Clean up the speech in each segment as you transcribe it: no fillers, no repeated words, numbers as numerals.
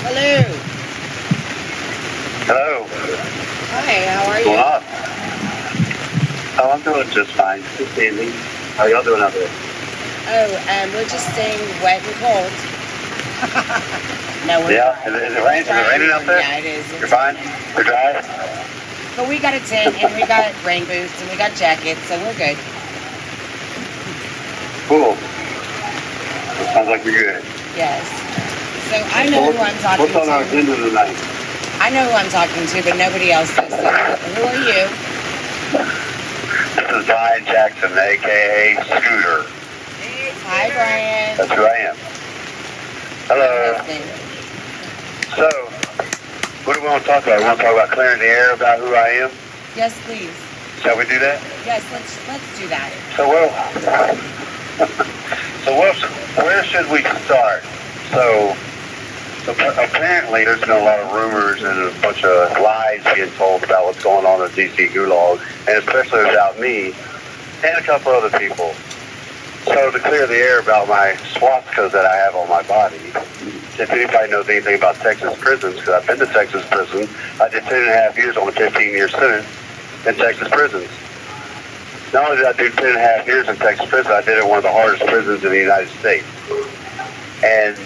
Hello. Hello. Hi, how are What's you? going on? Oh, I'm doing just fine. Just standing. How y'all doing out there? Oh, we're just staying wet and cold. No, we're Yeah. dry. Is it raining out there? Yeah, it is. You're fine? You're dry? But we got a tent and we got rain boots and we got jackets, so we're good. Cool. Sounds like you're good. Yes. So I know who I'm talking What's on our to. agenda tonight? I know who I'm talking to, but nobody else does. So who are you? This is Brian Jackson, a.k.a. Scooter. Hi, Brian. That's who I am. Hello. So, what do we want to talk about? We want to talk about clearing the air about who I am? Yes, please. Shall we do that? Yes, let's do that. So, where should we start? So apparently there's been a lot of rumors and a bunch of lies being told about what's going on in DC Gulag, and especially about me and a couple other people. So to clear the air about my swastikas that I have on my body, if anybody knows anything about Texas prisons, because I've been to Texas prison, I did 10.5 years on a 15-year sentence in Texas prisons. Not only did I do 10.5 years in Texas prison, I did it in one of the hardest prisons in the United States. And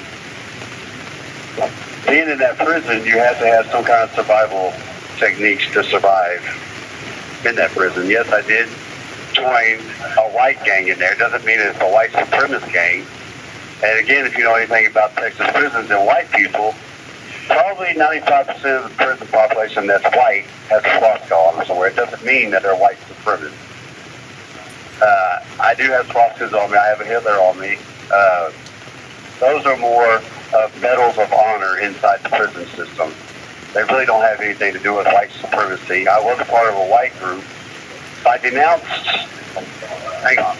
being in that prison, you have to have some kind of survival techniques to survive in that prison. Yes, I did join a white gang in there. It doesn't mean it's a white supremacist gang. And again, if you know anything about Texas prisons and white people, probably 95% of the prison population that's white has a swastika on them somewhere. It doesn't mean that they're white supremacists. I do have swastikas on me. I have a Hitler on me. Those are more medals of honor inside the prison system. They really don't have anything to do with white supremacy. I was a part of a white group. I denounced, hang on.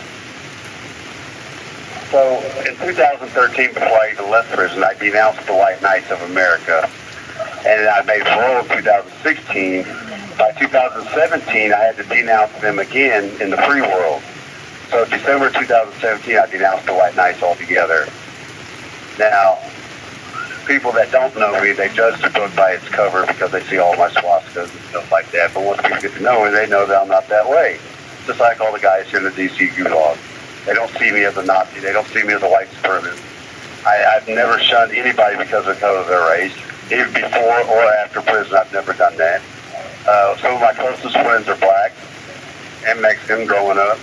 So in 2013, before I even left prison, I denounced the White Knights of America. And I made parole in 2016. By 2017, I had to denounce them again in the free world. So December 2017, I denounced the White Knights altogether. Now, people that don't know me, they judge the book by its cover because they see all my swastikas and stuff like that. But once people get to know me, they know that I'm not that way. Just like all the guys here in the DC Gulag. They don't see me as a Nazi. They don't see me as a white supremacist. I've never shunned anybody because of the color of their race. Even before or after prison, I've never done that. Some of my closest friends are black and Mexican growing up.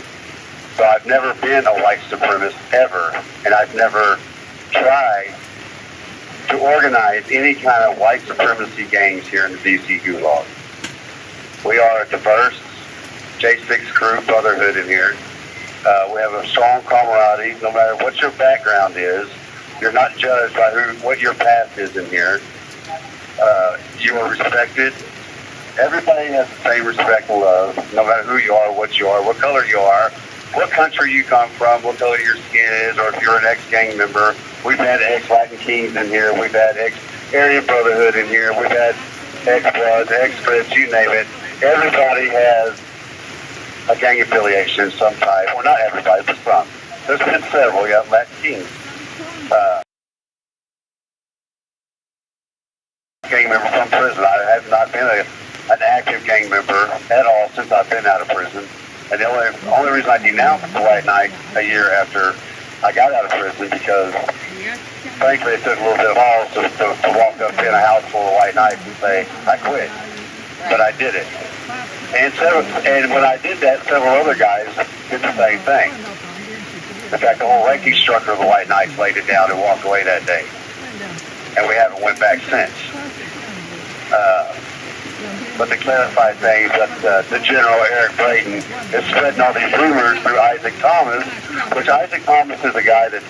So I've never been a white supremacist ever. And I've never tried to organize any kind of white supremacy gangs here in the DC Gulag. We are a diverse J6 crew brotherhood in here. We have a strong camaraderie. No matter what your background is, you're not judged by what your past is in here. You are respected. Everybody has the same respect and love, no matter who you are, what color you are, what country you come from, what color your skin is, or if you're an ex-gang member. We've had ex-Latin Kings in here. We've had ex-Aryan Brotherhood in here. We've had ex-Bloods, ex-Crips, you name it. Everybody has a gang affiliation of some type. Well, not everybody, but some. There's been several. You got Latin Kings. Gang member from prison. I have not been an active gang member at all since I've been out of prison. And the only reason I denounced the White Knight a year after I got out of prison, because frankly it took a little bit of balls to walk up in a house full of White Knights and say, I quit. But I did it. And when I did that, several other guys did the same thing. In fact, the whole ranking structure of the White Knights laid it down and walked away that day. And we haven't went back since. But to clarify things, the General Eric Braden is spreading all these rumors through Isaac Thomas, which Isaac Thomas is a guy that,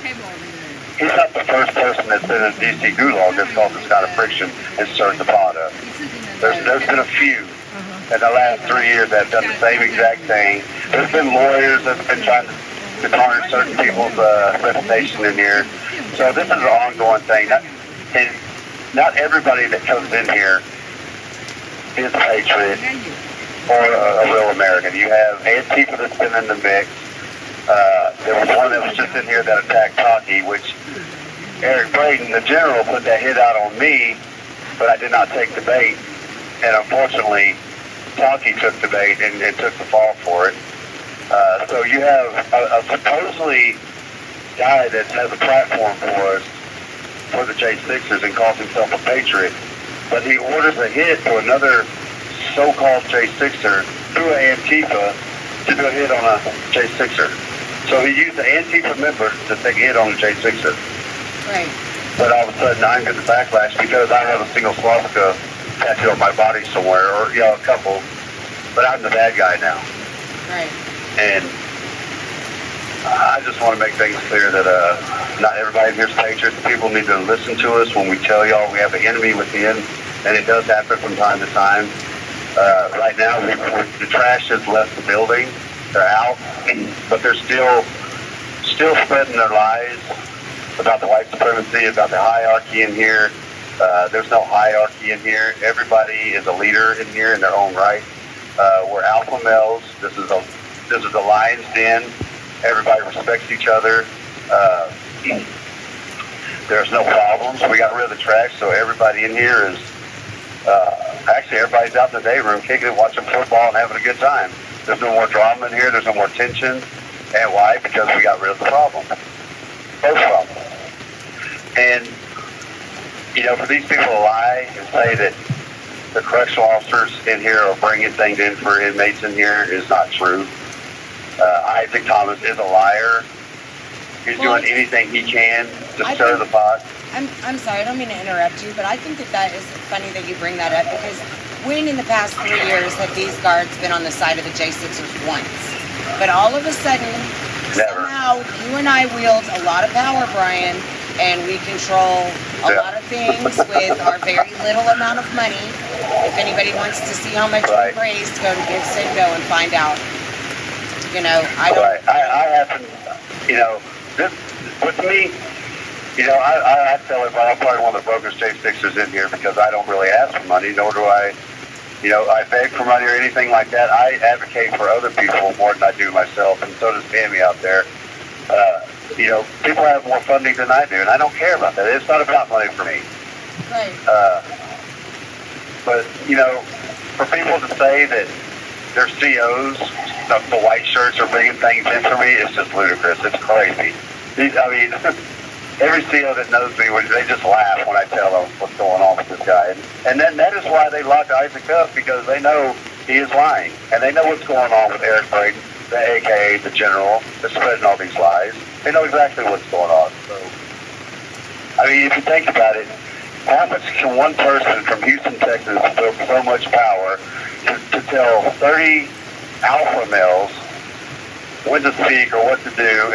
he's not the first person that's been in DC Gulag that's caused this kind of friction and stirred the pot up. There's been a few in the last 3 years that have done the same exact thing. There's been lawyers that's been trying to tarnish certain people's reputation in here. So this is an ongoing thing. Not everybody that comes in here is a patriot or a real American. You have Antifa that's been in the mix. There was one that was just in here that attacked Taki, which Eric Braden, the general, put that hit out on me, but I did not take the bait. And unfortunately, Talkie took the bait and took the fall for it. So you have a supposedly guy that has a platform for us, for the J6ers, and calls himself a patriot. But he orders a hit to another so-called J6er through an Antifa to do a hit on a J6er. So he used an Antifa member to take a hit on a J6er. Right. But all of a sudden, I'm getting the backlash because I have a single swastika tattoo on my body somewhere, or a couple. But I'm the bad guy now. Right. And I just want to make things clear that not everybody here's patriots. People need to listen to us when we tell y'all we have an enemy within, and it does happen from time to time. Right now, the trash has left the building. They're out, but they're still spreading their lies about the white supremacy, about the hierarchy in here. There's no hierarchy in here. Everybody is a leader in here in their own right. We're alpha males. This is a lion's den. Everybody respects each other. There's no problems. We got rid of the trash, so everybody in here is actually everybody's out in the day room kicking it, watching football, and having a good time. There's no more drama in here. There's no more tension. And why? Because we got rid of the problem. Both problems. And for these people to lie and say that the correctional officers in here are bringing things in for inmates in here is not true. Isaac Thomas is a liar. He's doing anything he can to stir the pot. I'm sorry, I don't mean to interrupt you, but I think that is funny that you bring that up, because when in the past 3 years have these guards been on the side of the J6ers once? But all of a sudden, somehow, you and I wield a lot of power, Brian, and we control a lot of things with our very little amount of money. If anybody wants to see how much we raised, go to Give, Send, Go and find out. I don't... Right. I happen, this, with me, I tell everybody I'm probably one of the brokest J6ers in here because I don't really ask for money, nor do I beg for money or anything like that. I advocate for other people more than I do myself, and so does Tammy out there. People have more funding than I do, and I don't care about that. It's not about money for me. Right. But, for people to say that their COs, the white shirts are bringing things in for me, it's just ludicrous. It's crazy. Every CO that knows me, they just laugh when I tell them what's going on with this guy. And then that is why they locked Isaac up, because they know he is lying. And they know what's going on with Eric Braden, the AKA, the general, that's spreading all these lies. They know exactly what's going on. So, if you think about it, how much can one person from Houston, Texas, build so much power to tell 30 alpha males when to speak or what to do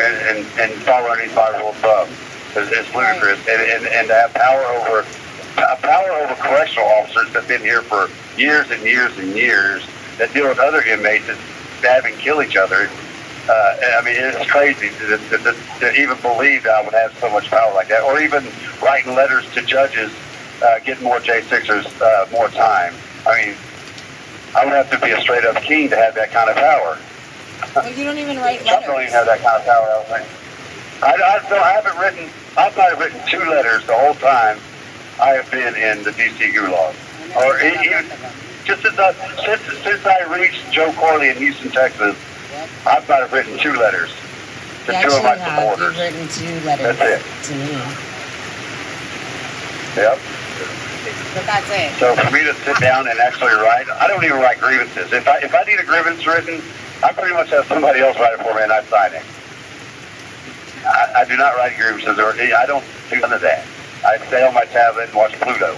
and follow any rule of thumb? It's ludicrous. And to have power over correctional officers that've been here for years and years and years, that deal with other inmates that stab and kill each other. It's crazy to even believe that I would have so much power like that, or even writing letters to judges, getting more J6ers more time. I would have to be a straight-up king to have that kind of power. Well, you don't even write letters. I don't even have that kind of power, I don't think. I've not written 2 letters the whole time I have been in the DC Gulag. Or even just since I reached Joe Corley in Houston, Texas, I've not have written 2 letters to 2 of my supporters. You've written 2 letters to me. Yep. But that's it. So for me to sit down and actually write, I don't even write grievances. If I need a grievance written, I pretty much have somebody else write it for me and I sign it. I do not write grievances, or I don't do none of that. I stay on my tablet and watch Pluto.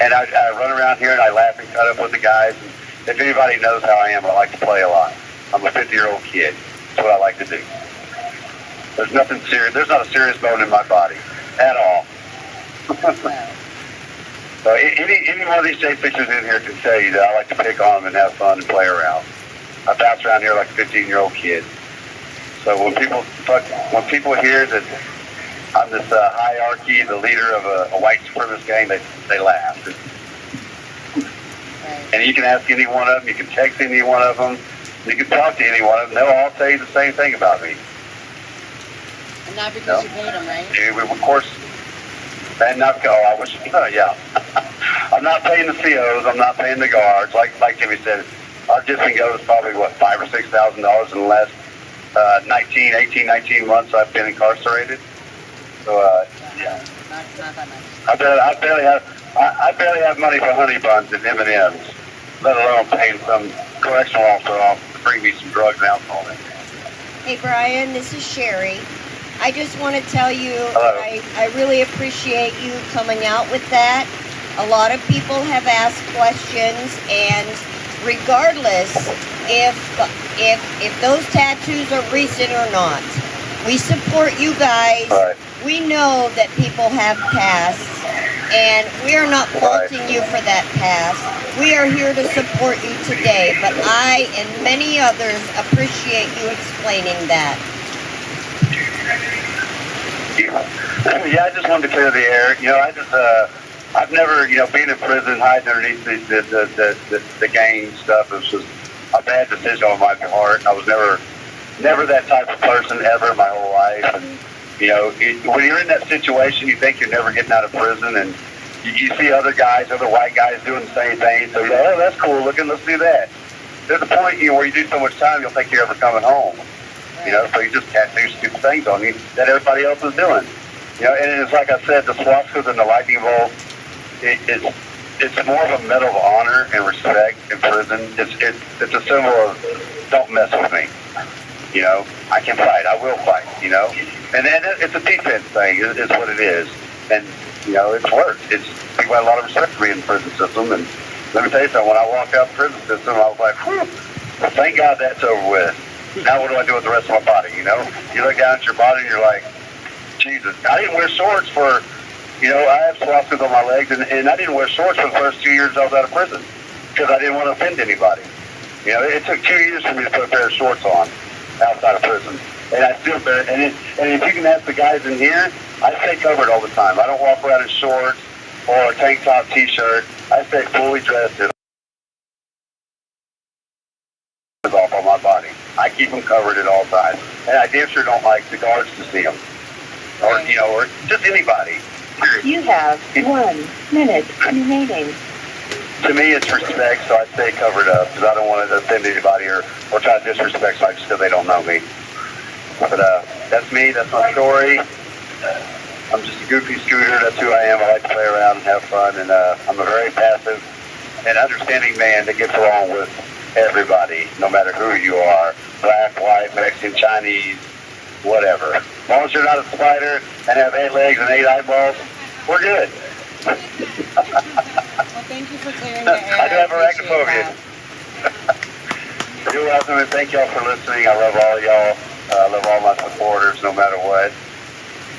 And I run around here and I laugh and cut up with the guys. And if anybody knows how I am, I like to play a lot. I'm a 50-year-old kid. That's what I like to do. There's nothing serious. There's not a serious bone in my body at all. So any one of these J6ers in here can tell you that I like to pick on them and have fun and play around. I bounce around here like a 15-year-old kid. So when people hear that I'm this hierarchy, the leader of a white supremacist gang, they laugh. Right. And you can ask any one of them, you can text any one of them, you can talk to any one of them, they'll all tell you the same thing about me. Not because you paid them, right? We, of course, and not go. I wish, yeah. I'm not paying the COs. I'm not paying the guards. Like Jimmy said, our dipping goes probably what $5,000 or $6,000 in the last 19 months I've been incarcerated. So yeah, not that much. I barely have money for honey buns and M&Ms, let alone paying some correctional officer off to bring me some drugs and alcohol in. Hey Brian, this is Sherry. I just want to tell you, Hello. I really appreciate you coming out with that. A lot of people have asked questions, and regardless if those tattoos are recent or not, we support you guys. Right. We know that people have pasts, and we are not faulting you for that past. We are here to support you today, but I and many others appreciate you explaining that. Yeah, I just wanted to clear the air. I've never, being in prison, hiding underneath the gang stuff, it was just a bad decision on my part. I was never that type of person ever in my whole life. And, when you're in that situation, you think you're never getting out of prison, and you see other white guys doing the same thing. So, oh, that's cool looking, let's do that. There's a point, where you do so much time, you'll think you're ever coming home. So you just tattoo stupid things on you that everybody else is doing. And it's like I said, the swastikas and the lightning bolt, it's more of a medal of honor and respect in prison. It's a symbol of don't mess with me. I can fight. I will fight. And then it's a defense thing. It's what it is. And it's worked. People got a lot of respect for me in the prison system. And let me tell you something. When I walked out of the prison system, I was like, whew, well, thank God that's over with. Now what do I do with the rest of my body? You look down at your body and you're like, Jesus. I didn't wear shorts for, I have swastikas on my legs, and I didn't wear shorts for the first 2 years I was out of prison because I didn't want to offend anybody. It took 2 years for me to put a pair of shorts on outside of prison. And I still, and if you can ask the guys in here, I stay covered all the time. I don't walk around in shorts or a tank top t-shirt. I stay fully dressed off on my body. I keep them covered at all times. And I damn sure don't like the guards to see them. Or, or just anybody. You have 1 minute remaining. To me, it's respect, so I stay covered up because I don't want to offend anybody or try to disrespect somebody just because they don't know me. But that's me. That's my story. I'm just a goofy scooter. That's who I am. I like to play around and have fun, and I'm a very passive and understanding man that gets along with everybody, no matter who you are, black, white, Mexican, Chinese, whatever. As long as you're not a spider and have 8 legs and 8 eyeballs, we're good. Well, thank you for clearing the air. I do have appreciate arachnophobia. You're welcome, and thank y'all for listening. I love all y'all. I love all my supporters, no matter what.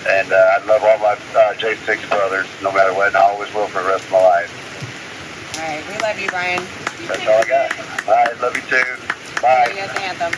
And I love all my J6 brothers, no matter what, and I always will for the rest of my life. All right, we love you, Brian. That's all I got. All right, love you too. Bye. Yes, anthem.